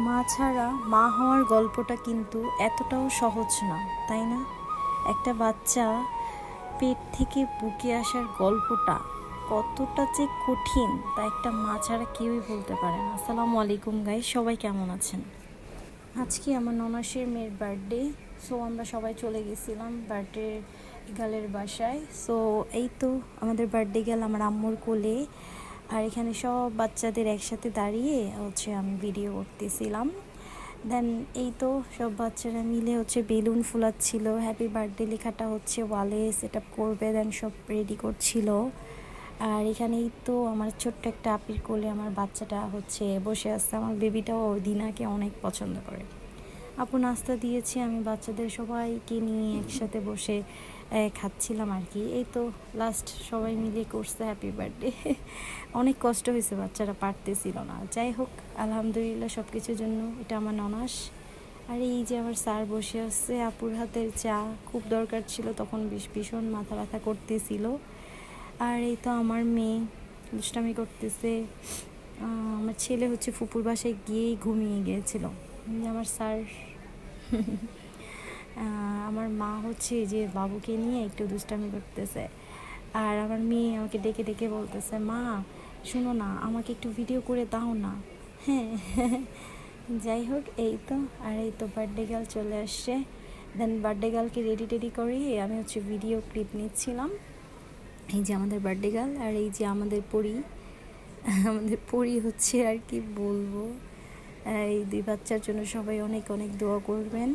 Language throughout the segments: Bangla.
মা ছাড়া মা হওয়ার গল্পটা কিন্তু এতটাও সহজ না, তাই না? একটা বাচ্চা পেট থেকে বুকে আসার গল্পটা কতটা যে কঠিন তা একটা মা ছাড়া কেউই বলতে পারে না। আসসালামু আলাইকুম গাইস, সবাই কেমন আছেন? আজকে আমার ননাসের মেয়ের বার্থডে, সো আমরা সবাই চলে গেছিলাম বার্থডে গালের বাসায়। সো এই তো আমাদের বার্থডে গেল আমার আম্মুর কোলে, আর এখানে সব বাচ্চাদের একসাথে দাঁড়িয়ে আমি ভিডিও করতেছিলাম। দেন এই তো সব বাচ্চারা মিলে বেলুন ফুলাচ্ছিল, হ্যাপি বার্থডে লেখাটা ওয়ালে সেট আপ করবে, দেন সব রেডি করছিল। আর এখানেই তো আমার ছোট্ট একটা আপির কোলে আমার বাচ্চাটা বসে আছে। আমার বেবিটাও দিনাকে অনেক পছন্দ করে। আপু নাস্তা দিয়েছি, আমি বাচ্চাদের সবাইকে নিয়ে একসাথে বসে খাচ্ছিলাম আর কি। এই তো লাস্ট সবাই মিলে করছে হ্যাপি বার্থডে। অনেক কষ্ট হয়েছে, বাচ্চারা পারতেছিল না। যাই হোক, আলহামদুলিল্লাহ সব কিছুর জন্য। এটা আমার ননাস। আর এই যে আমার স্যার বসে আছে, আপুর হাতের চা খুব দরকার ছিল, তখন ভীষণ মাথা ব্যথা করতেছিল। আর এই তো আমার মেয়ে দুষ্টামি করতেছে। আমার ছেলে ফুপুর বাসায় গিয়েই ঘুমিয়ে গিয়েছিল। আমার স্যার আমার মা যে বাবুকে নিয়ে একটু দুষ্টামি করতেছে। আর আমার মেয়ে আমাকে ডেকে ডেকে বলতেছে, মা শুনো না, আমাকে একটু ভিডিও করে দাও না। হ্যাঁ, যাই হোক এই তো। আর এই তো বার্থডে গার্ল চলে আসছে। দেন বার্থডে গার্লকে রেডি টেডি করি, আমি ভিডিও ক্লিপ নিচ্ছিলাম। এই যে আমাদের বার্থডে গার্ল, আর এই যে আমাদের পরি। আমাদের পরি আর কি বলবো। এই দুই বাচ্চার জন্য সবাই অনেক অনেক দোয়া করবেন।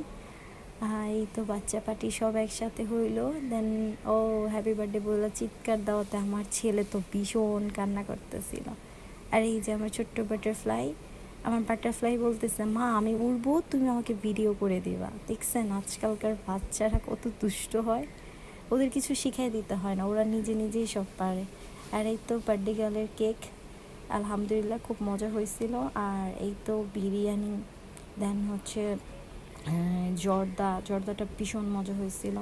এই তো বাচ্চা পার্টি সব একসাথে হইলো। দেন ও হ্যাপি বার্থডে বলে চিৎকার দেওয়াতে আমার ছেলে তো ভীষণ কান্না করতেছিল। আর এই যে আমার ছোট্ট বাটারফ্লাই বলতেছে, মা আমি উড়বো, তুমি আমাকে ভিডিও করে দিবা। দেখছেন আজকালকার বাচ্চারা কত দুষ্ট হয়, ওদের কিছু শিখাই দিতে হয় না, ওরা নিজে নিজেই সব পারে। আর এই তো বার্থডে গার্লের কেক, আলহামদুলিল্লাহ খুব মজা হয়েছিল। আর এই তো বিরিয়ানি, দেন জর্দাটা ভীষণ মজা হয়েছিল।